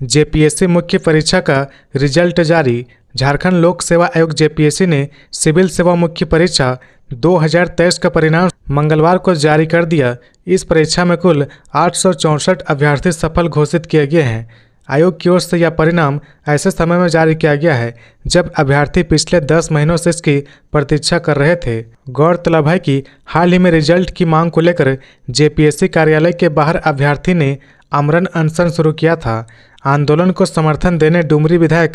JPSC मुख्य परीक्षा का रिजल्ट जारी। झारखंड लोक सेवा आयोग जेपीएससी ने सिविल सेवा मुख्य परीक्षा 2023 का परिणाम मंगलवार को जारी कर दिया। इस परीक्षा में कुल 864 अभ्यर्थी सफल घोषित किए गए हैं। आयोग की ओर से यह परिणाम ऐसे समय में जारी किया गया है जब अभ्यर्थी पिछले 10 महीनों से इसकी प्रतीक्षा कर रहे थे। गौरतलब है कि हाल ही में रिजल्ट की मांग को लेकर जेपीएससी कार्यालय के बाहर अभ्यर्थी ने आमरण अनशन शुरू किया था। आंदोलन को समर्थन देने डुमरी विधायक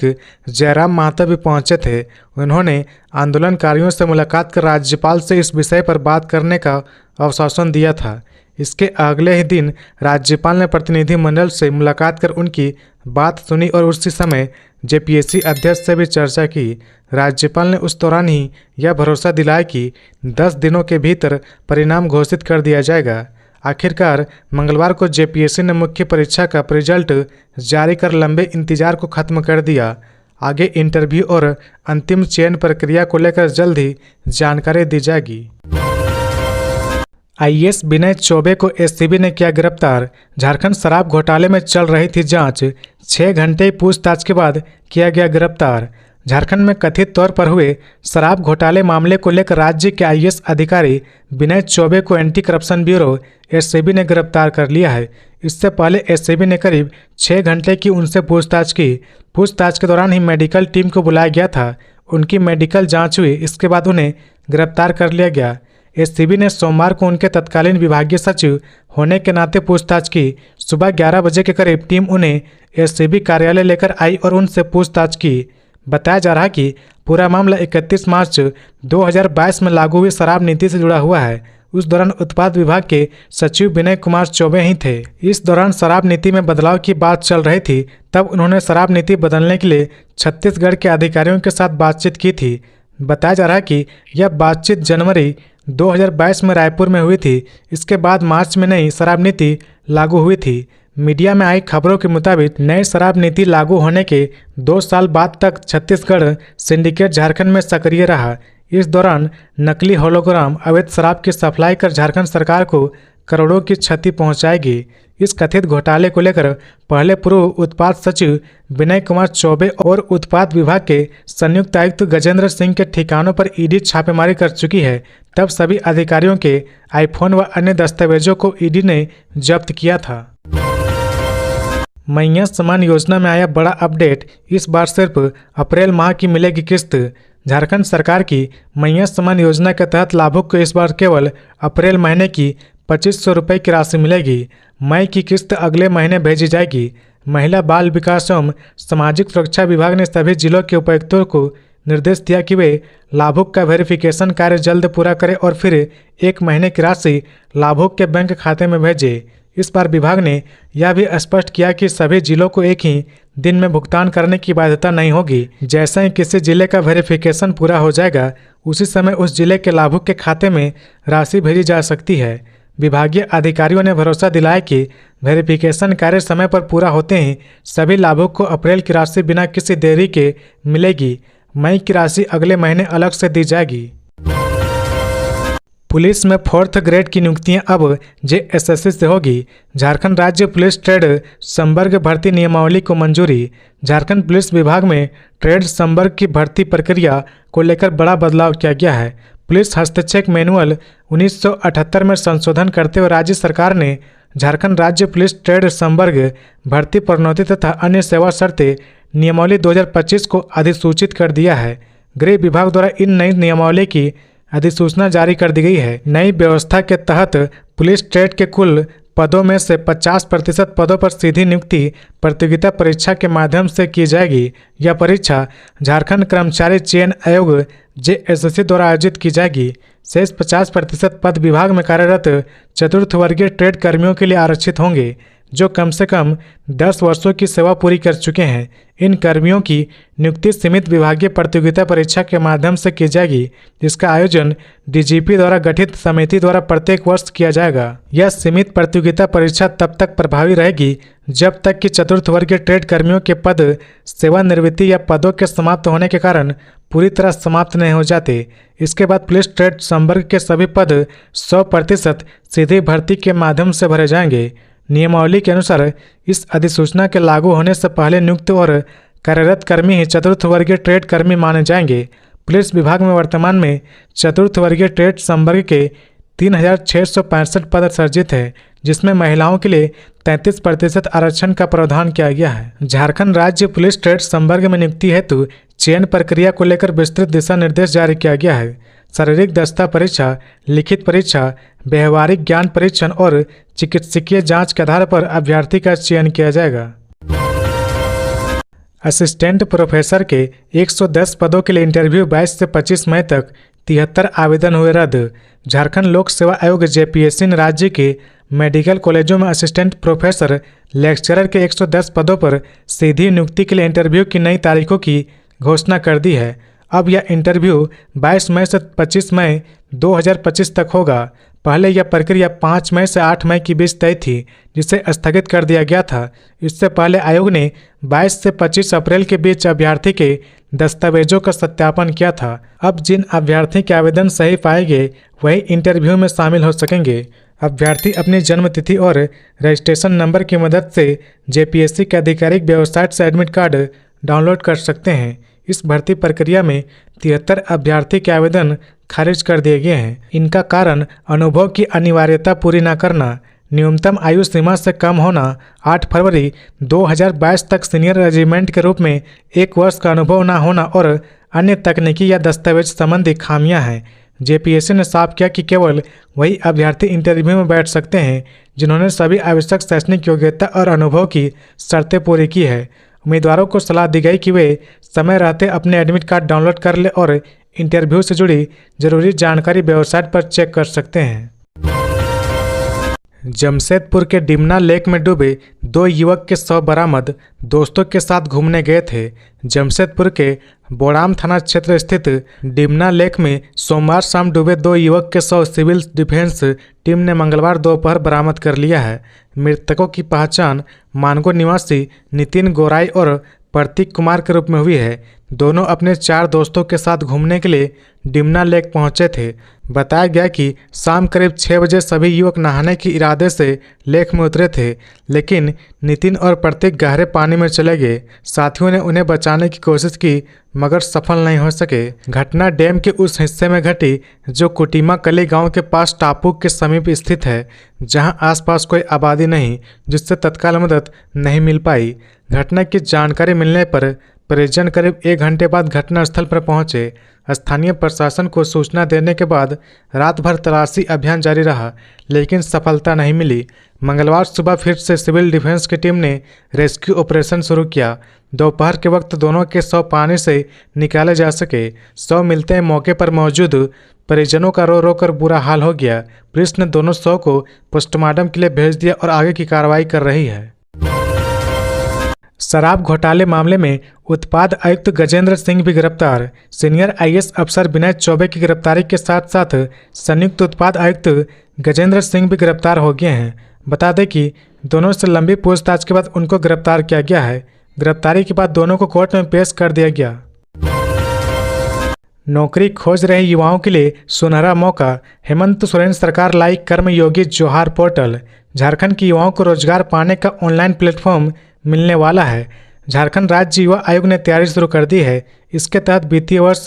जयराम महतो भी पहुंचे थे। उन्होंने आंदोलनकारियों से मुलाकात कर राज्यपाल से इस विषय पर बात करने का आश्वासन दिया था। इसके अगले ही दिन राज्यपाल ने प्रतिनिधिमंडल से मुलाकात कर उनकी बात सुनी और उसी समय जेपीएससी अध्यक्ष से भी चर्चा की। राज्यपाल ने उस दौरान ही यह भरोसा दिलाया कि 10 दिनों के भीतर परिणाम घोषित कर दिया जाएगा। आखिरकार मंगलवार को जेपीएससी ने मुख्य परीक्षा का रिजल्ट जारी कर लंबे इंतजार को खत्म कर दिया। आगे इंटरव्यू और अंतिम चयन प्रक्रिया को लेकर जल्द ही जानकारी दी जाएगी। आईएएस विनय चौबे को एसीबी ने किया गिरफ्तार। झारखंड शराब घोटाले में चल रही थी जांच। 6 घंटे पूछताछ के बाद किया गया गिरफ्तार। झारखंड में कथित तौर पर हुए शराब घोटाले मामले को लेकर राज्य के आईएएस अधिकारी विनय चौबे को एंटी करप्शन ब्यूरो एसीबी ने गिरफ्तार कर लिया है। इससे पहले एसीबी ने करीब 6 घंटे की उनसे पूछताछ की। पूछताछ के दौरान ही मेडिकल टीम को बुलाया गया था। उनकी मेडिकल जांच हुई। इसके बाद उन्हें गिरफ्तार कर लिया गया। एसीबी ने सोमवार को उनके तत्कालीन विभागीय सचिव होने के नाते पूछताछ की। सुबह 11 बजे के करीब टीम उन्हें एसीबी कार्यालय लेकर आई और उनसे पूछताछ की। बताया जा रहा है कि पूरा मामला 31 मार्च 2022 में लागू हुई शराब नीति से जुड़ा हुआ है। उस दौरान उत्पाद विभाग के सचिव विनय कुमार चौबे ही थे। इस दौरान शराब नीति में बदलाव की बात चल रही थी। तब उन्होंने शराब नीति बदलने के लिए छत्तीसगढ़ के अधिकारियों के साथ बातचीत की थी। बताया जा रहा है कि यह बातचीत जनवरी 2022 में रायपुर में हुई थी। इसके बाद मार्च में नई शराब नीति लागू हुई थी। मीडिया में आई खबरों के मुताबिक नई शराब नीति लागू होने के 2 साल बाद तक छत्तीसगढ़ सिंडिकेट झारखंड में सक्रिय रहा। इस दौरान नकली होलोग्राम अवैध शराब की सप्लाई कर झारखंड सरकार को करोड़ों की क्षति पहुंचाएगी। इस कथित घोटाले को लेकर पहले पूर्व उत्पाद सचिव विनय कुमार चौबे और उत्पाद विभाग के संयुक्त आयुक्त गजेंद्र सिंह के ठिकानों पर ईडी छापेमारी कर चुकी है। तब सभी अधिकारियों के आईफोन व अन्य दस्तावेजों को ईडी ने जब्त किया था। मैया सम्मान योजना में आया बड़ा अपडेट। इस बार सिर्फ अप्रैल माह की मिलेगी किस्त। झारखंड सरकार की मैया सम्मान योजना के तहत लाभुक को इस बार केवल अप्रैल महीने की 2500 रुपये की राशि मिलेगी। मई की किस्त अगले महीने भेजी जाएगी। महिला बाल विकास एवं सामाजिक सुरक्षा विभाग ने सभी जिलों के उपायुक्तों को निर्देश दिया कि वे लाभुक का वेरिफिकेशन कार्य जल्द पूरा करें और फिर 1 महीने की राशि लाभुक के बैंक खाते में भेजें। इस बार विभाग ने यह भी स्पष्ट किया कि सभी जिलों को एक ही दिन में भुगतान करने की बाध्यता नहीं होगी। जैसे ही किसी जिले का वेरिफिकेशन पूरा हो जाएगा उसी समय उस जिले के लाभुक के खाते में राशि भेजी जा सकती है। विभागीय अधिकारियों ने भरोसा दिलाया कि वेरिफिकेशन कार्य समय पर पूरा होते ही सभी लाभुक को अप्रैल की राशि बिना किसी देरी के मिलेगी। मई की राशि अगले महीने अलग से दी जाएगी। पुलिस में 4th ग्रेड की नियुक्तियां अब जेएसएससी से होगी। झारखंड राज्य पुलिस ट्रेड संवर्ग भर्ती नियमावली को मंजूरी। झारखंड पुलिस विभाग में ट्रेड संवर्ग की भर्ती प्रक्रिया को लेकर बड़ा बदलाव किया गया है। पुलिस हस्तक्षेप मैनुअल 1978 में संशोधन करते हुए राज्य सरकार ने झारखंड राज्य पुलिस ट्रेड संवर्ग भर्ती प्रोन्नति तथा अन्य सेवा शर्तें नियमावली 2025 को अधिसूचित कर दिया है। गृह विभाग द्वारा इन नई नियमावली की अधिसूचना जारी कर दी गई है। नई व्यवस्था के तहत पुलिस ट्रेड के कुल पदों में से 50% पदों पर सीधी नियुक्ति प्रतियोगिता परीक्षा के माध्यम से की जाएगी। यह परीक्षा झारखंड कर्मचारी चयन आयोग जेएसएससी द्वारा आयोजित की जाएगी। शेष 50% पद विभाग में कार्यरत चतुर्थ वर्गीय ट्रेड कर्मियों के लिए आरक्षित होंगे जो कम से कम 10 वर्षों की सेवा पूरी कर चुके हैं। इन कर्मियों की नियुक्ति सीमित विभागीय प्रतियोगिता परीक्षा के माध्यम से की जाएगी, जिसका आयोजन डीजीपी द्वारा गठित समिति द्वारा प्रत्येक वर्ष किया जाएगा। यह सीमित प्रतियोगिता परीक्षा तब तक प्रभावी रहेगी जब तक कि चतुर्थ वर्गीय ट्रेड कर्मियों के पद सेवानिवृत्ति या पदों के समाप्त होने के कारण पूरी तरह समाप्त नहीं हो जाते। इसके बाद पुलिस ट्रेड संवर्ग के सभी पद 100% सीधी भर्ती के माध्यम से भरे जाएंगे। नियमावली के अनुसार इस अधिसूचना के लागू होने से पहले नियुक्त और कार्यरत कर्मी ही चतुर्थ वर्गीय ट्रेड कर्मी माने जाएंगे। पुलिस विभाग में वर्तमान में चतुर्थ वर्गीय ट्रेड संवर्ग के 3,665 पद सर्जित है, जिसमें महिलाओं के लिए 33% आरक्षण का प्रावधान किया गया है। झारखंड राज्य पुलिस ट्रेड संवर्ग में नियुक्ति हेतु चयन प्रक्रिया को लेकर विस्तृत दिशा निर्देश जारी किया गया है। शारीरिक दक्षता परीक्षा, लिखित परीक्षा, व्यवहारिक ज्ञान परीक्षण और चिकित्सकीय जांच के आधार पर अभ्यर्थी का चयन किया जाएगा। असिस्टेंट प्रोफेसर के 110 पदों के लिए इंटरव्यू 22 से 25 मई तक 73 आवेदन हुए रद्द। झारखंड लोक सेवा आयोग जेपीएससी ने राज्य के मेडिकल कॉलेजों में असिस्टेंट प्रोफेसर लेक्चरर के 110 पदों पर सीधी नियुक्ति के लिए इंटरव्यू की नई तारीखों की घोषणा कर दी है। अब यह इंटरव्यू 22 मई से 25 मई 2025 तक होगा। पहले यह प्रक्रिया 5 मई से 8 मई के बीच तय थी, जिसे स्थगित कर दिया गया था। इससे पहले आयोग ने 22 से 25 अप्रैल के बीच अभ्यर्थी के दस्तावेजों का सत्यापन किया था। अब जिन अभ्यर्थी के आवेदन सही पाए गए वही इंटरव्यू में शामिल हो सकेंगे। अभ्यर्थी अपनी जन्म तिथि और रजिस्ट्रेशन नंबर की मदद से जेपीएससी के आधिकारिक वेबसाइट से एडमिट कार्ड डाउनलोड कर सकते हैं। इस भर्ती प्रक्रिया में 73 अभ्यर्थी के आवेदन खारिज कर दिए गए हैं। इनका कारण अनुभव की अनिवार्यता पूरी न करना, न्यूनतम आयु सीमा से कम होना, 8 फरवरी 2022 तक सीनियर रेजिमेंट के रूप में 1 वर्ष का अनुभव न होना और अन्य तकनीकी या दस्तावेज संबंधी खामियां हैं। जेपीएससी ने साफ किया कि केवल वही अभ्यर्थी इंटरव्यू में बैठ सकते हैं जिन्होंने सभी आवश्यक शैक्षणिक योग्यता और अनुभव की शर्तें पूरी की है। उम्मीदवारों को सलाह दी गई कि वे समय रहते अपने एडमिट कार्ड डाउनलोड कर ले और इंटरव्यू से जुड़ी जरूरी जानकारी वेबसाइट पर चेक कर सकते हैं। जमशेदपुर के डिमना लेक में डूबे 2 युवक के शव बरामद। दोस्तों के साथ घूमने गए थे। जमशेदपुर के बोड़ाम थाना क्षेत्र स्थित डिमना लेक में सोमवार शाम डूबे 2 युवक के शव सिविल डिफेंस टीम ने मंगलवार दोपहर बरामद कर लिया है। मृतकों की पहचान मानगो निवासी नितिन गोराई और प्रतीक कुमार के रूप में हुई है। दोनों अपने 4 दोस्तों के साथ घूमने के लिए डिमना लेक पहुंचे थे। बताया गया कि शाम करीब 6 बजे सभी युवक नहाने के इरादे से लेक में उतरे थे, लेकिन नितिन और प्रतीक गहरे पानी में चले गए। साथियों ने उन्हें बचाने की कोशिश की मगर सफल नहीं हो सके। घटना डैम के उस हिस्से में घटी जो कुटीमा कली गांव के पास टापू के समीप स्थित है, जहां आसपास कोई आबादी नहीं, जिससे तत्काल मदद नहीं मिल पाई। घटना की जानकारी मिलने पर परिजन करीब 1 घंटे बाद घटनास्थल पर पहुंचे। स्थानीय प्रशासन को सूचना देने के बाद रात भर तलाशी अभियान जारी रहा, लेकिन सफलता नहीं मिली। मंगलवार सुबह फिर से सिविल डिफेंस की टीम ने रेस्क्यू ऑपरेशन शुरू किया। दोपहर के वक्त दोनों के शव पानी से निकाले जा सके। शव मिलते ही मौके पर मौजूद परिजनों का रो रो कर बुरा हाल हो गया। पुलिस ने दोनों शव को पोस्टमार्टम के लिए भेज दिया और आगे की कार्रवाई कर रही है। शराब घोटाले मामले में उत्पाद आयुक्त गजेंद्र सिंह भी गिरफ्तार। सीनियर आईएएस अफसर विनय चौबे की गिरफ्तारी के साथ साथ संयुक्त उत्पाद आयुक्त गजेंद्र सिंह भी गिरफ्तार हो गए हैं। बता दें कि दोनों से लंबी पूछताछ के बाद उनको गिरफ्तार किया गया है। गिरफ्तारी के बाद दोनों को कोर्ट में पेश कर दिया गया। नौकरी खोज रहे युवाओं के लिए सुनहरा मौका। हेमंत सोरेन सरकार लाई कर्मयोगी जोहार पोर्टल। झारखंड के युवाओं को रोजगार पाने का ऑनलाइन प्लेटफॉर्म मिलने वाला है। झारखंड राज्य युवा आयोग ने तैयारी शुरू कर दी है। इसके तहत वित्तीय वर्ष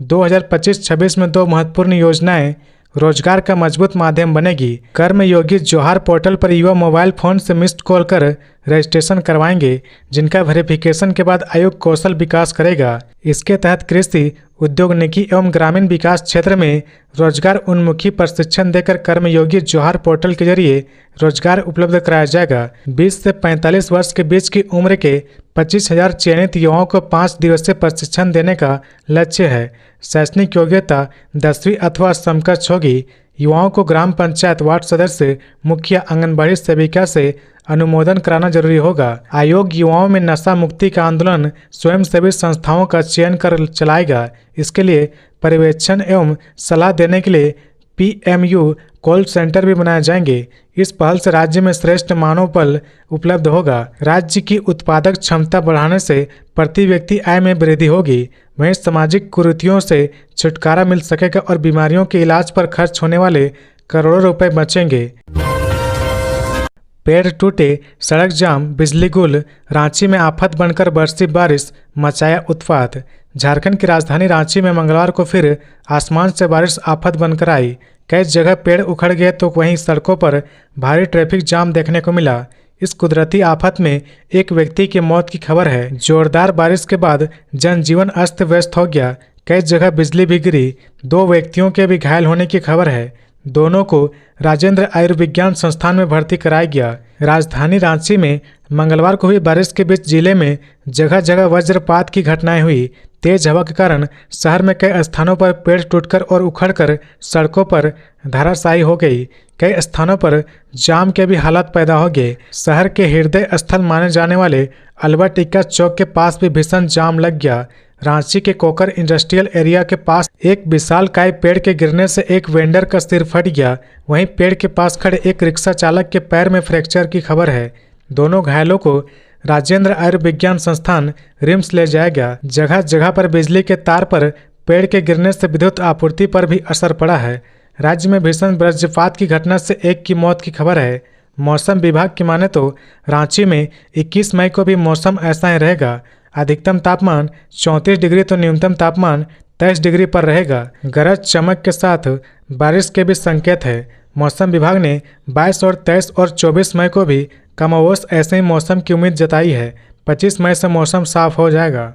2025-26 में 2 महत्वपूर्ण योजनाएं रोजगार का मजबूत माध्यम बनेगी। कर्मयोगी जोहार पोर्टल पर युवा मोबाइल फोन से मिस्ड कॉल कर रजिस्ट्रेशन करवाएंगे, जिनका वेरिफिकेशन के बाद आयोग कौशल विकास करेगा। इसके तहत कृषि, उद्योगनिकी एवं ग्रामीण विकास क्षेत्र में रोजगार उन्मुखी प्रशिक्षण देकर कर्मयोगी जोहार पोर्टल के जरिए रोजगार उपलब्ध कराया जाएगा। 20 से 45 वर्ष के बीच की उम्र के 25,000 चयनित युवाओं को 5 दिवसीय प्रशिक्षण देने का लक्ष्य है। शैक्षणिक योग्यता 10वीं अथवा समकक्ष होगी। युवाओं को ग्राम पंचायत, वार्ड सदस्य, मुखिया, आंगनबाड़ी सेविका से अनुमोदन कराना जरूरी होगा। आयोग युवाओं में नशा मुक्ति का आंदोलन स्वयंसेवी संस्थाओं का चयन कर चलाएगा। इसके लिए पर्यवेक्षण एवं सलाह देने के लिए PMU कॉल सेंटर भी बनाए जाएंगे। इस पहल से राज्य में श्रेष्ठ मानव बल उपलब्ध होगा। राज्य की उत्पादक क्षमता बढ़ाने से प्रति व्यक्ति आय में वृद्धि होगी। वहीं सामाजिक कुरीतियों से छुटकारा मिल सकेगा और बीमारियों के इलाज पर खर्च होने वाले करोड़ों रुपए बचेंगे। पेड़ टूटे, सड़क जाम, बिजली गुल, रांची में आफत बनकर बरसी बारिश, मचाया उत्पात। झारखंड की राजधानी रांची में मंगलवार को फिर आसमान से बारिश आफत बनकर आई। कई जगह पेड़ उखड़ गए तो वहीं सड़कों पर भारी ट्रैफिक जाम देखने को मिला। इस कुदरती आफत में एक व्यक्ति की मौत की खबर है। जोरदार बारिश के बाद जनजीवन अस्त व्यस्त हो गया। कई जगह बिजली भी गिरी। 2 व्यक्तियों के भी घायल होने की खबर है। दोनों को राजेंद्र आयुर्विज्ञान संस्थान में भर्ती कराया गया। राजधानी रांची में मंगलवार को हुई बारिश के बीच जिले में जगह जगह वज्रपात की घटनाएं हुई। तेज हवा के कारण शहर में कई स्थानों पर पेड़ टूटकर और उखड़कर सड़कों पर धराशायी हो गई। कई स्थानों पर जाम के भी हालात पैदा हो गए। शहर के हृदय स्थल माने जाने वाले अल्बर्ट एक्का चौक के पास भी भीषण जाम लग गया। रांची के कोकर इंडस्ट्रियल एरिया के पास एक विशालकाय पेड़ के गिरने से एक वेंडर का सिर फट गया। वहीं पेड़ के पास खड़े एक रिक्शा चालक के पैर में फ्रैक्चर की खबर है। दोनों घायलों को राजेंद्र आयुर्विज्ञान संस्थान रिम्स ले जाया गया। जगह जगह पर बिजली के तार पर पेड़ के गिरने से विद्युत आपूर्ति पर भी असर पड़ा है। राज्य में भीषण वज्रपात की घटना से एक की मौत की खबर है। मौसम विभाग की माने तो रांची में 21 मई को भी मौसम ऐसा ही रहेगा। अधिकतम तापमान 34 डिग्री तो न्यूनतम तापमान 23 डिग्री पर रहेगा। गरज चमक के साथ बारिश के भी संकेत है। मौसम विभाग ने 22 और 23 और 24 मई को भी कमोबेश ऐसे ही मौसम की उम्मीद जताई है। 25 मई से मौसम साफ हो जाएगा।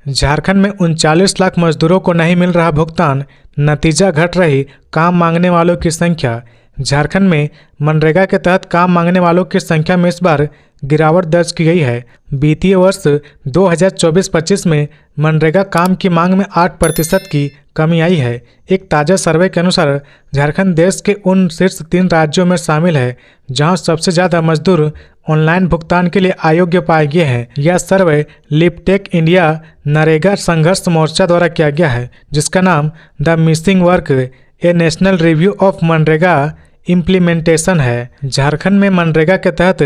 झारखंड में 39 लाख मजदूरों को नहीं मिल रहा भुगतान, नतीजा घट रही काम मांगने वालों की संख्या। झारखंड में मनरेगा के तहत काम मांगने वालों की संख्या में इस बार गिरावट दर्ज की गई है। वित्तीय वर्ष 2024-25 में मनरेगा काम की मांग में 8% की कमी आई है। एक ताज़ा सर्वे के अनुसार झारखंड देश के उन शीर्ष 3 राज्यों में शामिल है जहां सबसे ज़्यादा मजदूर ऑनलाइन भुगतान के लिए अयोग्य पाए गए हैं। यह सर्वे लिपटेक इंडिया नरेगा संघर्ष मोर्चा द्वारा किया गया है, जिसका नाम the missing work A national review of MNREGA implementation है। झारखंड में मनरेगा के तहत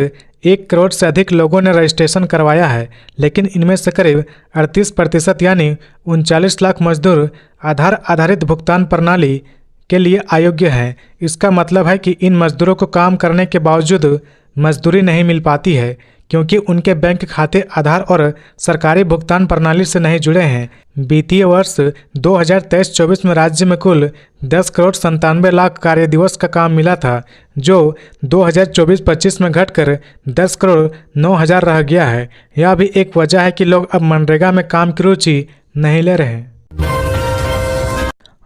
1 करोड़ से अधिक लोगों ने रजिस्ट्रेशन करवाया है, लेकिन इनमें से करीब 38% यानी 39 लाख मजदूर आधार आधारित भुगतान प्रणाली के लिए अयोग्य हैं। इसका मतलब है कि इन मजदूरों को काम करने के बावजूद मजदूरी नहीं मिल पाती है, क्योंकि उनके बैंक खाते आधार और सरकारी भुगतान प्रणाली से नहीं जुड़े हैं। वित्तीय वर्ष 2023-24 में राज्य में कुल 10 करोड़ 97 लाख कार्य दिवस का काम मिला था, जो 2024-25 में घटकर 10 करोड़ 9 हजार रह गया है। यह भी एक वजह है कि लोग अब मनरेगा में काम की रुचि नहीं ले रहे।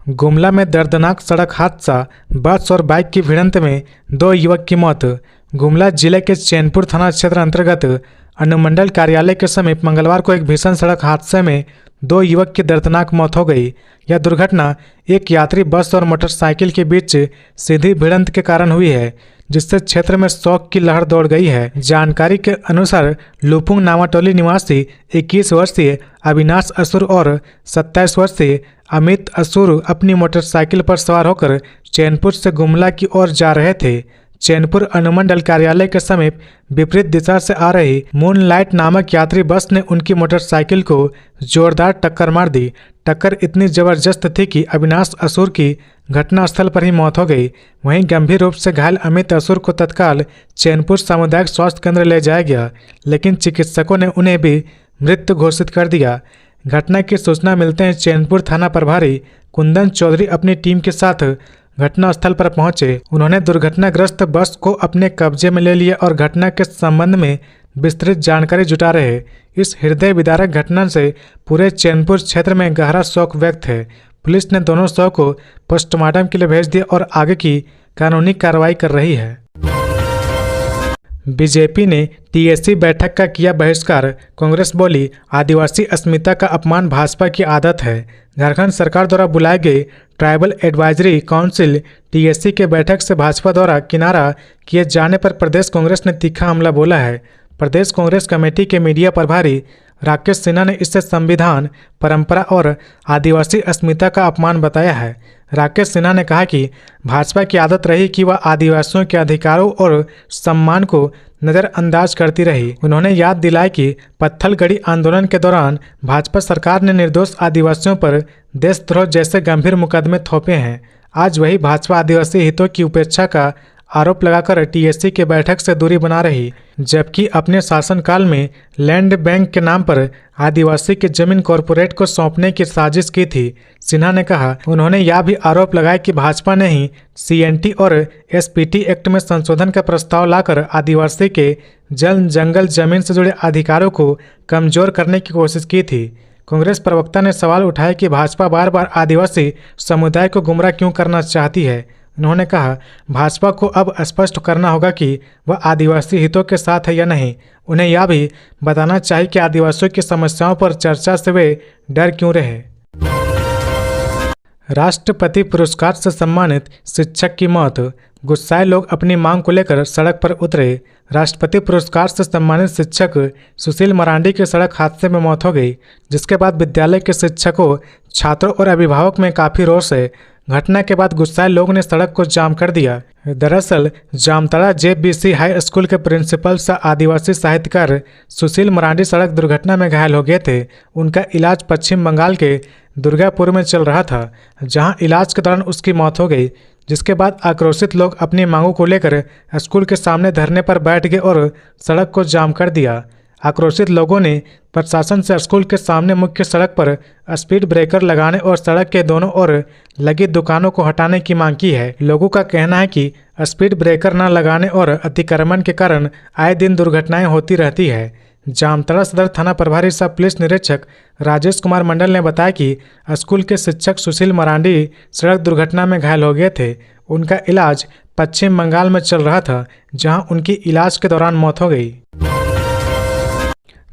गुमला में दर्दनाक सड़क हादसा, बस और बाइक की भिड़ंत में 2 युवक की मौत। गुमला जिले के चैनपुर थाना क्षेत्र अंतर्गत अनुमंडल कार्यालय के समीप मंगलवार को एक भीषण सड़क हादसे में 2 युवक की दर्दनाक मौत हो गई। यह दुर्घटना एक यात्री बस और मोटरसाइकिल के बीच सीधी भिड़ंत के कारण हुई है, जिससे क्षेत्र में शोक की लहर दौड़ गई है। जानकारी के अनुसार लुपुंग नावाटोली निवासी 21 वर्षीय अविनाश असुर और 27 वर्षीय अमित असुर अपनी मोटरसाइकिल पर सवार होकर चैनपुर से गुमला की ओर जा रहे थे। चैनपुर अनुमंडल कार्यालय के समीप विपरीत दिशा से आ रही मूनलाइट नामक यात्री बस ने उनकी मोटरसाइकिल को जोरदार टक्कर मार दी। टक्कर इतनी जबरदस्त थी कि अविनाश असुर की घटनास्थल पर ही मौत हो गई। वहीं गंभीर रूप से घायल अमित असुर को तत्काल चैनपुर सामुदायिक स्वास्थ्य केंद्र ले जाया गया, लेकिन चिकित्सकों ने उन्हें भी मृत घोषित कर दिया। घटना की सूचना मिलते ही चैनपुर थाना प्रभारी कुंदन चौधरी अपनी टीम के साथ घटनास्थल पर पहुंचे। उन्होंने दुर्घटनाग्रस्त बस को अपने कब्जे में ले लिया और घटना के संबंध में विस्तृत जानकारी जुटा रहे। इस हृदय विदारक घटना से पूरे चैनपुर क्षेत्र में गहरा शोक व्यक्त है। पुलिस ने दोनों शव को पोस्टमार्टम के लिए भेज दिया और आगे की कानूनी कार्रवाई कर रही है। बीजेपी ने टीएससी बैठक का किया बहिष्कार। कांग्रेस बोली आदिवासी अस्मिता का अपमान भाजपा की आदत है। झारखंड सरकार द्वारा बुलाए गए ट्राइबल एडवाइजरी काउंसिल टीएससी के बैठक से भाजपा द्वारा किनारा किए जाने पर प्रदेश कांग्रेस ने तीखा हमला बोला है। प्रदेश कांग्रेस कमेटी के मीडिया प्रभारी राकेश सिन्हा ने इसे संविधान, परंपरा और आदिवासी अस्मिता का अपमान बताया है। राकेश सिन्हा ने कहा कि भाजपा की आदत रही कि वह आदिवासियों के अधिकारों और सम्मान को नज़रअंदाज करती रही। उन्होंने याद दिलाई कि पत्थलगड़ी आंदोलन के दौरान भाजपा सरकार ने निर्दोष आदिवासियों पर देशद्रोह जैसे गंभीर मुकदमे थोपे हैं। आज वही भाजपा आदिवासी हितों की उपेक्षा का आरोप लगाकर टीएससी की बैठक से दूरी बना रही, जबकि अपने शासनकाल में लैंड बैंक के नाम पर आदिवासी की जमीन कॉरपोरेट को सौंपने की साजिश की थी। सिन्हा ने कहा, उन्होंने यह भी आरोप लगाया कि भाजपा ने ही सीएनटी और एसपीटी एक्ट में संशोधन का प्रस्ताव लाकर आदिवासी के जंगल जमीन से जुड़े अधिकारों को कमजोर करने की कोशिश की थी। कांग्रेस प्रवक्ता ने सवाल उठाया कि भाजपा बार बार आदिवासी समुदाय को गुमराह क्यों करना चाहती है। उन्होंने कहा, भाजपा को अब स्पष्ट करना होगा कि वह आदिवासी हितों के साथ है या नहीं। उन्हें यह भी बताना चाहिए कि आदिवासियों की समस्याओं पर चर्चा से वे डर क्यों रहे। राष्ट्रपति पुरस्कार से सम्मानित शिक्षक की मौत, गुस्साए लोग अपनी मांग को लेकर सड़क पर उतरे। राष्ट्रपति पुरस्कार से सम्मानित शिक्षक सुशील मरांडी की सड़क हादसे में मौत हो गई, जिसके बाद विद्यालय के शिक्षकों, छात्रों और अभिभावक में काफी रोष है। घटना के बाद गुस्साए लोगों ने सड़क को जाम कर दिया। दरअसल जामताड़ा जेबीसी हाई स्कूल के प्रिंसिपल सह आदिवासी साहित्यकार सुशील मरांडी सड़क दुर्घटना में घायल हो गए थे। उनका इलाज पश्चिम बंगाल के दुर्गापुर में चल रहा था, जहां इलाज के दौरान उसकी मौत हो गई, जिसके बाद आक्रोशित लोग अपनी मांगों को लेकर स्कूल के सामने धरने पर बैठ गए और सड़क को जाम कर दिया। आक्रोशित लोगों ने प्रशासन से स्कूल के सामने मुख्य सड़क पर स्पीड ब्रेकर लगाने और सड़क के दोनों ओर लगी दुकानों को हटाने की मांग की है। लोगों का कहना है कि स्पीड ब्रेकर न लगाने और अतिक्रमण के कारण आए दिन दुर्घटनाएं होती रहती है। जामताड़ा सदर थाना प्रभारी सह पुलिस निरीक्षक राजेश कुमार मंडल ने बताया कि स्कूल के शिक्षक सुशील मरांडी सड़क दुर्घटना में घायल हो गए थे। उनका इलाज पश्चिम बंगाल में चल रहा था, जहां उनकी इलाज के दौरान मौत हो गई।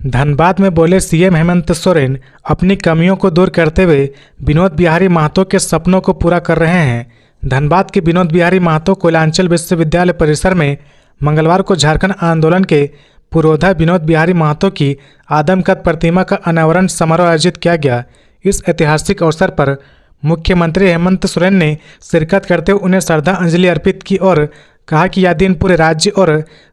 धनबाद में बोले सीएम हेमंत सोरेन, अपनी कमियों को दूर करते हुए विनोद बिहारी महतो के सपनों को पूरा कर रहे हैं। धनबाद के विनोद बिहारी महतो कोयलांचल विश्वविद्यालय परिसर में मंगलवार को झारखंड आंदोलन के पुरोधा विनोद बिहारी महतो की आदमकद प्रतिमा का अनावरण समारोह आयोजित किया गया। इस ऐतिहासिक अवसर पर मुख्यमंत्री हेमंत सोरेन ने शिरकत करते हुए उन्हें श्रद्धांजलि अर्पित की और कहा कि यह दिन पूरे राज्य और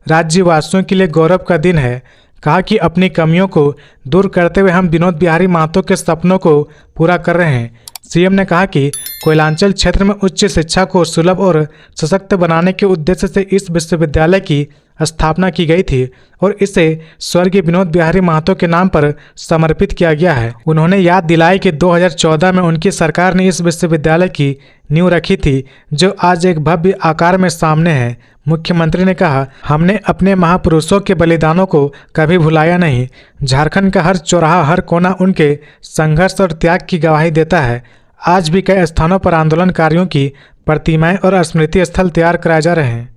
राज्यवासियों के लिए गौरव का दिन है। कहा कि अपनी कमियों को दूर करते हुए हम विनोद बिहारी महतो के सपनों को पूरा कर रहे हैं। सीएम ने कहा कि कोयलांचल क्षेत्र में उच्च शिक्षा को सुलभ और सशक्त बनाने के उद्देश्य से इस विश्वविद्यालय की स्थापना की गई थी और इसे स्वर्गीय विनोद बिहारी महतो के नाम पर समर्पित किया गया है। उन्होंने याद दिलाई कि 2014 में उनकी सरकार ने इस विश्वविद्यालय की नींव रखी थी, जो आज एक भव्य आकार में सामने है। मुख्यमंत्री ने कहा, हमने अपने महापुरुषों के बलिदानों को कभी भुलाया नहीं। झारखंड का हर चौराहा, हर कोना उनके संघर्ष और त्याग की गवाही देता है। आज भी कई स्थानों पर आंदोलनकारियों की प्रतिमाएं और स्मृति स्थल तैयार कराए जा रहे हैं।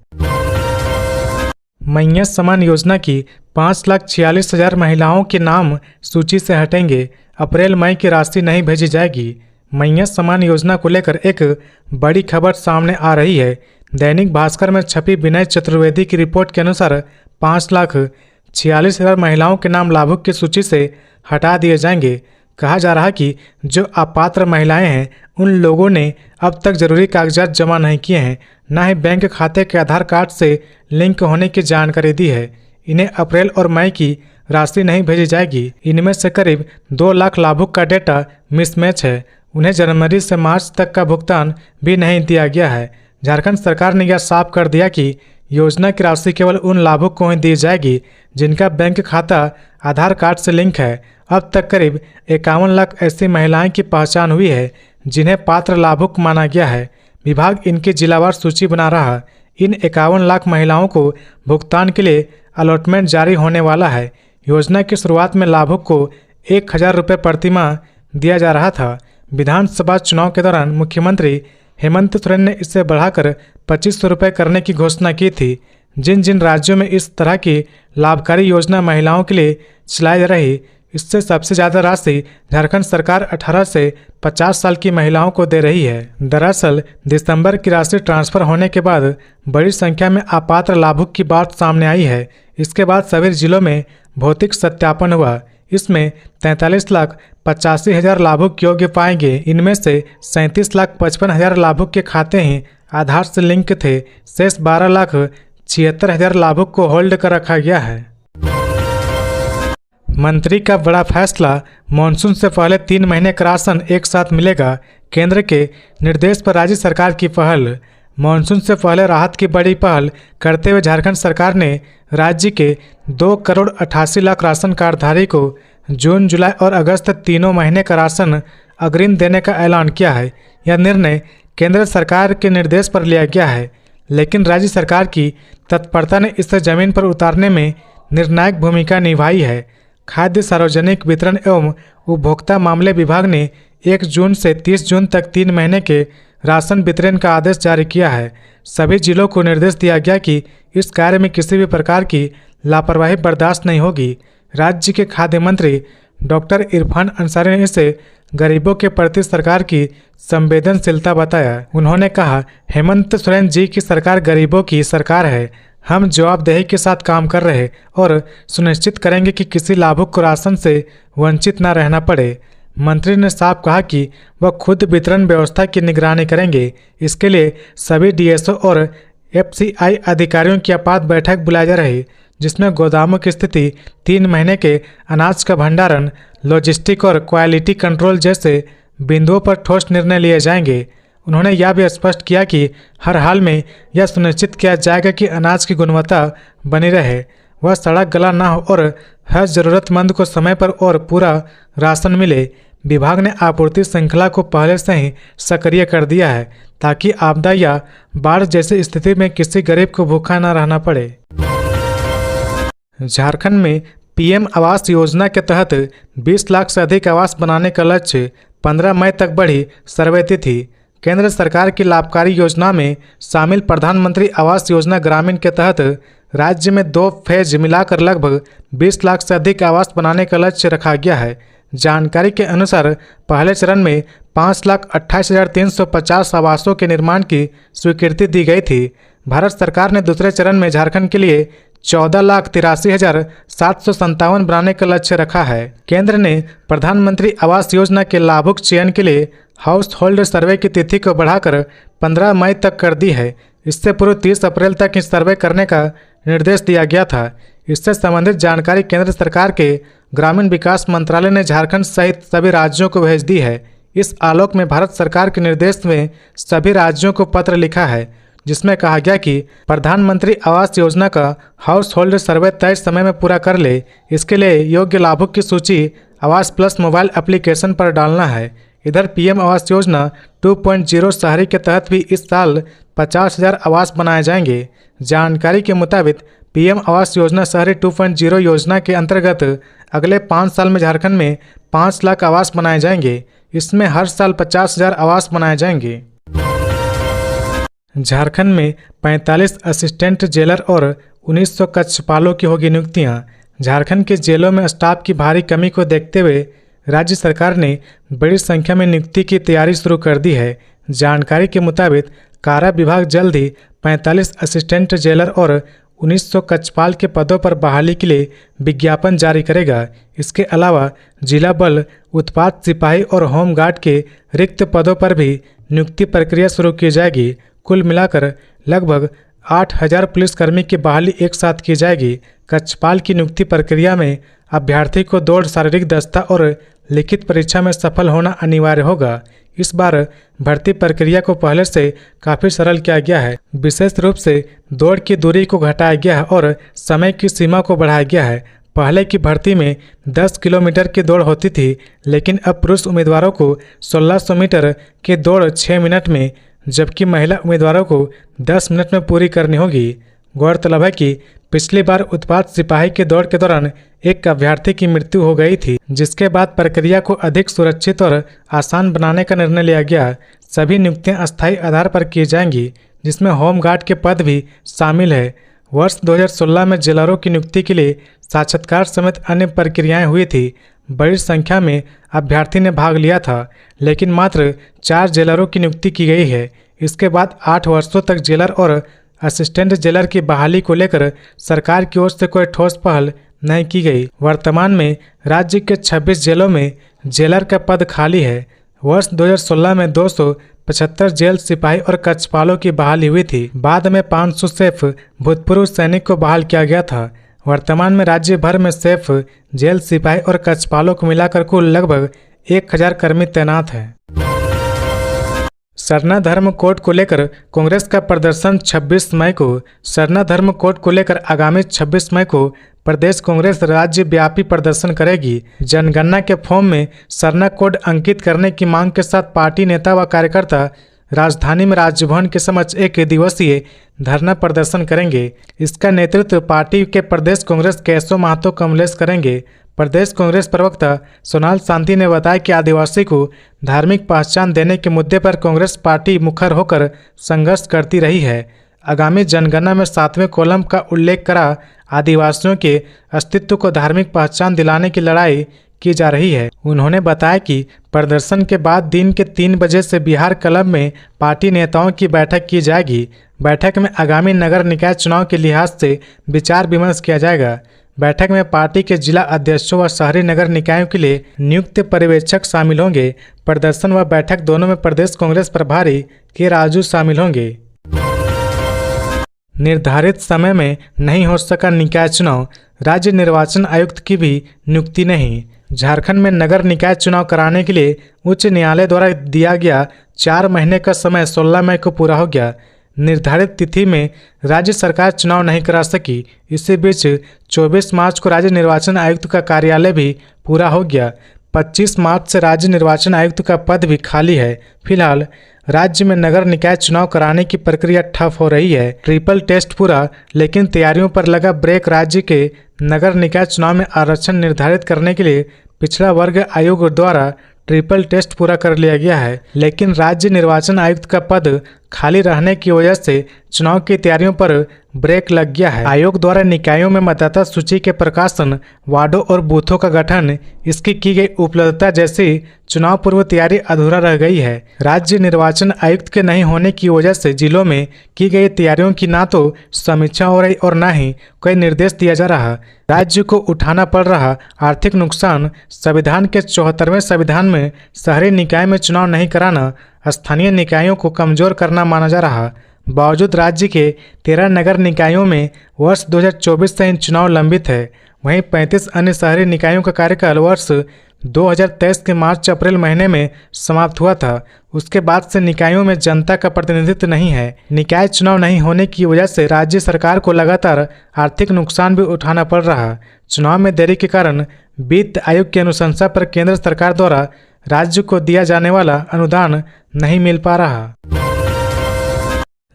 मैया सम्मान योजना की 5,46,000 महिलाओं के नाम सूची से हटेंगे। अप्रैल मई की राशि नहीं भेजी जाएगी। मैया सम्मान योजना को लेकर एक बड़ी खबर सामने आ रही है। दैनिक भास्कर में छपी विनय चतुर्वेदी की रिपोर्ट के अनुसार 5,46,000 महिलाओं के नाम लाभुक की सूची से हटा दिए जाएंगे। कहा जा रहा है कि जो अपात्र महिलाएं हैं, उन लोगों ने अब तक जरूरी कागजात जमा नहीं किए हैं, न ही बैंक खाते के आधार कार्ड से लिंक होने की जानकारी दी है। इन्हें अप्रैल और मई की राशि नहीं भेजी जाएगी। इनमें से करीब 2 लाख लाभुक का डेटा मिसमैच है। उन्हें जनवरी से मार्च तक का भुगतान भी नहीं दिया गया है। झारखंड सरकार ने यह साफ कर दिया कि योजना की राशि केवल उन लाभुक को ही दी जाएगी जिनका बैंक खाता आधार कार्ड से लिंक है। अब तक करीब 51 लाख ऐसी महिलाएं की पहचान हुई है जिन्हें पात्र लाभुक माना गया है। विभाग इनकी जिलावार सूची बना रहा। इन 51 लाख महिलाओं को भुगतान के लिए अलॉटमेंट जारी होने वाला है। योजना की शुरुआत में लाभुक को 1,000 रुपये प्रतिमाह दिया जा रहा था। विधानसभा चुनाव के दौरान मुख्यमंत्री हेमंत सोरेन ने इसे बढ़ाकर 2,500 रुपये करने की घोषणा की थी। जिन जिन राज्यों में इस तरह की लाभकारी योजना महिलाओं के लिए चलाई जा रही, इससे सबसे ज़्यादा राशि झारखंड सरकार 18 से 50 साल की महिलाओं को दे रही है। दरअसल दिसंबर की राशि ट्रांसफर होने के बाद बड़ी संख्या में अपात्र लाभुक की बात सामने आई है। इसके बाद सभी जिलों में भौतिक सत्यापन हुआ। इसमें 43,85,000 लाभुक योग्य पाए गए। इनमें से 37,55,000 लाभुक के खाते ही आधार से लिंक थे। शेष 12,76,000 लाभुक को होल्ड कर रखा गया है। मंत्री का बड़ा फैसला, मानसून से पहले 3 महीने का राशन एक साथ मिलेगा। केंद्र के निर्देश पर राज्य सरकार की पहल। मानसून से पहले राहत की बड़ी पहल करते हुए झारखंड सरकार ने राज्य के 2,88,00,000 राशन कार्डधारी को जून, जुलाई और अगस्त तीनों महीने का राशन अग्रिम देने का ऐलान किया है। यह निर्णय केंद्र सरकार के निर्देश पर लिया गया है, लेकिन राज्य सरकार की तत्परता ने इसे जमीन पर उतारने में निर्णायक भूमिका निभाई है। खाद्य सार्वजनिक वितरण एवं उपभोक्ता मामले विभाग ने 1 जून से 30 जून तक 3 महीने के राशन वितरण का आदेश जारी किया है। सभी जिलों को निर्देश दिया गया कि इस कार्य में किसी भी प्रकार की लापरवाही बर्दाश्त नहीं होगी। राज्य के खाद्य मंत्री डॉक्टर इरफान अंसारी ने इसे गरीबों के प्रति सरकार की संवेदनशीलता बताया। उन्होंने कहा, हेमंत सोरेन जी की सरकार गरीबों की सरकार है। हम जवाबदेही के साथ काम कर रहे और सुनिश्चित करेंगे कि किसी लाभुक को राशन से वंचित न रहना पड़े। मंत्री ने साफ कहा कि वह खुद वितरण व्यवस्था की निगरानी करेंगे। इसके लिए सभी डीएसओ और एफसीआई अधिकारियों की आपात बैठक बुलाई जा रही, जिसमें गोदामों की स्थिति, 3 महीने के अनाज का भंडारण, लॉजिस्टिक और क्वालिटी कंट्रोल जैसे बिंदुओं पर ठोस निर्णय लिए जाएंगे। उन्होंने यह भी स्पष्ट किया कि हर हाल में यह सुनिश्चित किया जाएगा कि अनाज की गुणवत्ता बनी रहे, वह सड़क गला न हो और हर जरूरतमंद को समय पर और पूरा राशन मिले। विभाग ने आपूर्ति श्रृंखला को पहले से ही सक्रिय कर दिया है ताकि आपदा या बाढ़ जैसी स्थिति में किसी गरीब को भूखा न रहना पड़े। झारखंड में पीएम आवास योजना के तहत 20 लाख से अधिक आवास बनाने का लक्ष्य 15 मई तक बढ़ी सर्वे तिथि। केंद्र सरकार की लाभकारी योजना में शामिल प्रधानमंत्री आवास योजना ग्रामीण के तहत राज्य में 2 फेज मिलाकर लगभग 20 लाख से अधिक आवास बनाने का लक्ष्य रखा गया है। जानकारी के अनुसार पहले चरण में 5,28,350 आवासों के निर्माण की स्वीकृति दी गई थी। भारत सरकार ने दूसरे चरण में झारखंड के लिए 14,83,757 बनाने का लक्ष्य रखा है। केंद्र ने प्रधानमंत्री आवास योजना के लाभुक चयन के लिए हाउस होल्ड सर्वे की तिथि को बढ़ाकर 15 मई तक कर दी है। इससे पूर्व 30 अप्रैल तक इस सर्वे करने का निर्देश दिया गया था। इससे संबंधित जानकारी केंद्र सरकार के ग्रामीण विकास मंत्रालय ने झारखंड सहित सभी राज्यों को भेज दी है। इस आलोक में भारत सरकार के निर्देश में सभी राज्यों को पत्र लिखा है, जिसमें कहा गया कि प्रधानमंत्री आवास योजना का हाउस होल्ड सर्वे तय समय में पूरा कर ले। इसके लिए योग्य लाभुक की सूची आवास प्लस मोबाइल एप्लीकेशन पर डालना है। इधर पीएम आवास योजना 2.0 शहरी के तहत भी इस साल 50,000 आवास बनाए जाएंगे। जानकारी के मुताबिक पीएम आवास योजना शहरी 2.0 योजना के अंतर्गत अगले 5 साल में झारखंड में 5 लाख आवास बनाए जाएंगे। इसमें हर साल 50,000 आवास बनाए जाएंगे। झारखंड में 45 असिस्टेंट जेलर और 1900 कक्षपालों की होगी नियुक्तियां। झारखंड के जेलों में स्टाफ की भारी कमी को देखते हुए राज्य सरकार ने बड़ी संख्या में नियुक्ति की तैयारी शुरू कर दी है। जानकारी के मुताबिक कारा विभाग जल्द ही 45 असिस्टेंट जेलर और 1900 कक्षपाल के पदों पर बहाली के लिए विज्ञापन जारी करेगा। इसके अलावा जिला बल, उत्पाद सिपाही और होमगार्ड के रिक्त पदों पर भी नियुक्ति प्रक्रिया शुरू की जाएगी। कुल मिलाकर लगभग 8,000 पुलिसकर्मी की बहाली एक साथ की जाएगी। कक्षपाल की नियुक्ति प्रक्रिया में अभ्यर्थी को दौड़, शारीरिक दक्षता और लिखित परीक्षा में सफल होना अनिवार्य होगा। इस बार भर्ती प्रक्रिया को पहले से काफ़ी सरल किया गया है। विशेष रूप से दौड़ की दूरी को घटाया गया है और समय की सीमा को बढ़ाया गया है। पहले की भर्ती में 10 किलोमीटर की दौड़ होती थी, लेकिन अब पुरुष उम्मीदवारों को 1600 मीटर की दौड़ 6 मिनट में, जबकि महिला उम्मीदवारों को 10 मिनट में पूरी करनी होगी। गौरतलब है कि पिछली बार उत्पाद सिपाही की दौड़ के दौरान एक अभ्यर्थी की मृत्यु हो गई थी, जिसके बाद प्रक्रिया को अधिक सुरक्षित और आसान बनाने का निर्णय लिया गया। सभी नियुक्तियां अस्थायी आधार पर की जाएंगी, जिसमें होमगार्ड के पद भी शामिल है। वर्ष 2016 में जेलरों की नियुक्ति के लिए साक्षात्कार समेत अन्य प्रक्रियाएं हुई थी। बड़ी संख्या में अभ्यर्थी ने भाग लिया था, लेकिन मात्र 4 जेलरों की नियुक्ति की गई है। इसके बाद 8 वर्षों तक जेलर और असिस्टेंट जेलर की बहाली को लेकर सरकार की ओर से कोई ठोस पहल नहीं की गई। वर्तमान में राज्य के 26 जेलों में जेलर का पद खाली है। वर्ष 2016 में 275 जेल सिपाही और कक्षपालों की बहाली हुई थी। बाद में 500 सेफ भूतपूर्व सैनिक को बहाल किया गया था। वर्तमान में राज्य भर में सेफ, जेल सिपाही और कक्षपालों को मिलाकर कुल लगभग 1000 कर्मी तैनात हैं। सरना धर्म कोड को लेकर कांग्रेस का प्रदर्शन 26 मई को। सरना धर्म कोड को लेकर आगामी 26 मई को प्रदेश कांग्रेस राज्य व्यापी प्रदर्शन करेगी। जनगणना के फॉर्म में सरना कोड अंकित करने की मांग के साथ पार्टी नेता व कार्यकर्ता राजधानी में राजभवन के समक्ष एक दिवसीय धरना प्रदर्शन करेंगे। इसका नेतृत्व पार्टी के प्रदेश कांग्रेस केशव महतो कमलेश करेंगे। प्रदेश कांग्रेस प्रवक्ता सोनाल शांति ने बताया कि आदिवासी को धार्मिक पहचान देने के मुद्दे पर कांग्रेस पार्टी मुखर होकर संघर्ष करती रही है। आगामी जनगणना में 7वें कॉलम का उल्लेख करा आदिवासियों के अस्तित्व को धार्मिक पहचान दिलाने की लड़ाई की जा रही है। उन्होंने बताया कि प्रदर्शन के बाद दिन के 3 बजे से बिहार क्लब में पार्टी नेताओं की बैठक की जाएगी। बैठक में आगामी नगर निकाय चुनाव के लिहाज से विचार विमर्श किया जाएगा। बैठक में पार्टी के जिला अध्यक्षों व शहरी नगर निकायों के लिए नियुक्त पर्यवेक्षक शामिल होंगे। प्रदर्शन व बैठक दोनों में प्रदेश कांग्रेस प्रभारी के राजू शामिल होंगे। निर्धारित समय में नहीं हो सका निकाय चुनाव, राज्य निर्वाचन आयुक्त की भी नियुक्ति नहीं। झारखंड में नगर निकाय चुनाव कराने के लिए उच्च न्यायालय द्वारा दिया गया 4 महीने का समय 16 मई को पूरा हो गया। निर्धारित तिथि में राज्य सरकार चुनाव नहीं करा सकी। इसी बीच 24 मार्च को राज्य निर्वाचन आयुक्त का कार्यालय भी पूरा हो गया। 25 मार्च से राज्य निर्वाचन आयुक्त का पद भी खाली है। फिलहाल राज्य में नगर निकाय चुनाव कराने की प्रक्रिया ठप हो रही है। ट्रिपल टेस्ट पूरा, लेकिन तैयारियों पर लगा ब्रेक। राज्य के नगर निकाय चुनाव में आरक्षण निर्धारित करने के लिए पिछड़ा वर्ग आयोग द्वारा ट्रिपल टेस्ट पूरा कर लिया गया है, लेकिन राज्य निर्वाचन आयुक्त का पद खाली रहने की वजह से चुनाव की तैयारियों पर ब्रेक लग गया है। आयोग द्वारा निकायों में मतदाता सूची के प्रकाशन, वार्डों और बूथों का गठन, इसकी की गई उपलब्धता जैसी चुनाव पूर्व तैयारी अधूरा रह गई है। राज्य निर्वाचन आयुक्त के नहीं होने की वजह से जिलों में की गई तैयारियों की ना तो समीक्षा हो रही और न ही कोई निर्देश दिया जा रहा। राज्य को उठाना पड़ रहा आर्थिक नुकसान। संविधान के 74वें संविधान में शहरी निकाय में चुनाव नहीं कराना स्थानीय निकायों को कमजोर करना माना जा रहा। बावजूद राज्य के 13 नगर निकायों में वर्ष 2024 से इन चुनाव लंबित है। वहीं 35 अन्य शहरी निकायों का कार्यकाल वर्ष 2023 के मार्च अप्रैल महीने में समाप्त हुआ था। उसके बाद से निकायों में जनता का प्रतिनिधित्व नहीं है। निकाय चुनाव नहीं होने की वजह से राज्य सरकार को लगातार आर्थिक नुकसान भी उठाना पड़ रहा। चुनाव में देरी के कारण वित्त आयोग की अनुशंसा पर केंद्र सरकार द्वारा राज्य को दिया जाने वाला अनुदान नहीं मिल पा रहा।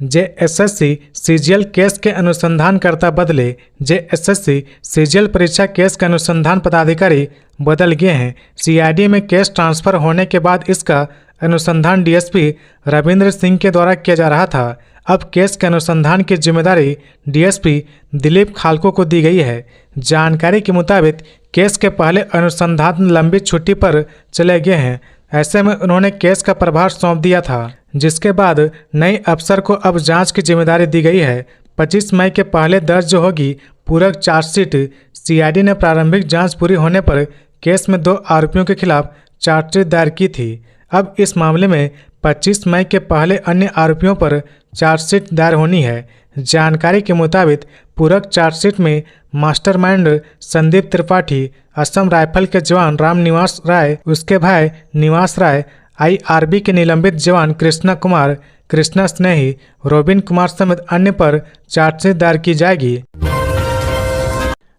जेएसएससी सीजीएल केस के अनुसंधानकर्ता बदले। जेएसएससी सीजीएल परीक्षा केस के अनुसंधान पदाधिकारी बदल गए हैं। सीआईडी में केस ट्रांसफर होने के बाद इसका अनुसंधान डीएसपी रविंद्र सिंह के द्वारा किया जा रहा था। अब केस के अनुसंधान की जिम्मेदारी डीएसपी दिलीप खालको को दी गई है। जानकारी के मुताबिक केस के पहले अनुसंधान लंबी छुट्टी पर चले गए हैं। ऐसे में उन्होंने केस का प्रभार सौंप दिया था, जिसके बाद नए अफसर को अब जांच की जिम्मेदारी दी गई है। 25 मई के पहले दर्ज होगी पूरक चार्जशीट। सीआईडी ने प्रारंभिक जांच पूरी होने पर केस में 2 आरोपियों के खिलाफ चार्जशीट दायर की थी। अब इस मामले में 25 मई के पहले अन्य आरोपियों पर चार्जशीट दायर होनी है। जानकारी के मुताबिक पूरक चार्जशीट में मास्टरमाइंड संदीप त्रिपाठी, असम राइफल के जवान राम निवास राय, उसके भाई निवास राय, आईआरबी के निलंबित जवान कृष्णा कुमार, कृष्णा स्नेही, रोबिन कुमार समेत अन्य पर चार्जशीट दायर की जाएगी।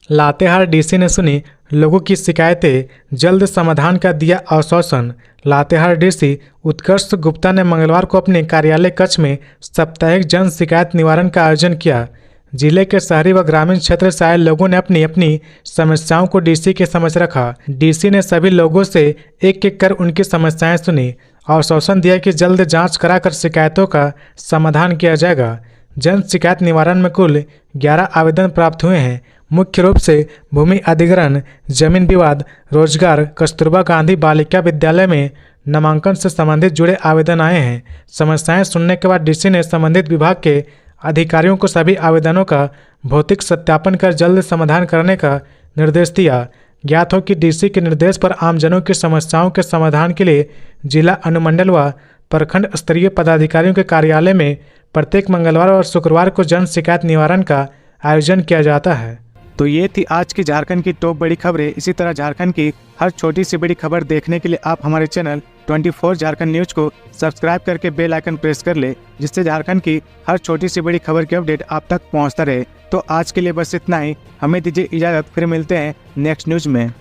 लातेहार डीसी ने सुनी लोगों की शिकायतें, जल्द समाधान का दिया आश्वासन। लातेहार डीसी उत्कर्ष गुप्ता ने मंगलवार को अपने कार्यालय कक्ष में साप्ताहिक जन शिकायत निवारण का आयोजन किया। जिले के शहरी व ग्रामीण क्षेत्र से आए लोगों ने अपनी अपनी समस्याओं को डीसी के समक्ष रखा। डीसी ने सभी लोगों से एक एक कर उनकी समस्याएं सुनी। आश्वासन दिया कि जल्द जांच कराकर शिकायतों का समाधान किया जाएगा। जन शिकायत निवारण में कुल 11 आवेदन प्राप्त हुए हैं। मुख्य रूप से भूमि अधिग्रहण, जमीन विवाद, रोजगार, कस्तूरबा गांधी बालिका विद्यालय में नामांकन से संबंधित जुड़े आवेदन आए हैं। समस्याएं सुनने के बाद डीसी ने संबंधित विभाग के अधिकारियों को सभी आवेदनों का भौतिक सत्यापन कर जल्द समाधान करने का निर्देश दिया। ज्ञात हो कि डीसी के निर्देश पर आमजनों की समस्याओं के समाधान के लिए जिला अनुमंडल व प्रखंड स्तरीय पदाधिकारियों के कार्यालय में प्रत्येक मंगलवार और शुक्रवार को जन शिकायत निवारण का आयोजन किया जाता है। तो ये थी आज की झारखंड की टॉप बड़ी खबरें। इसी तरह झारखंड की हर छोटी सी बड़ी खबर देखने के लिए आप हमारे चैनल 24 झारखंड न्यूज को सब्सक्राइब करके बेल आइकन प्रेस कर ले, जिससे झारखंड की हर छोटी सी बड़ी खबर की अपडेट आप तक पहुंचता रहे। तो आज के लिए बस इतना ही, हमें दीजिए इजाजत, फिर मिलते हैं नेक्स्ट न्यूज में।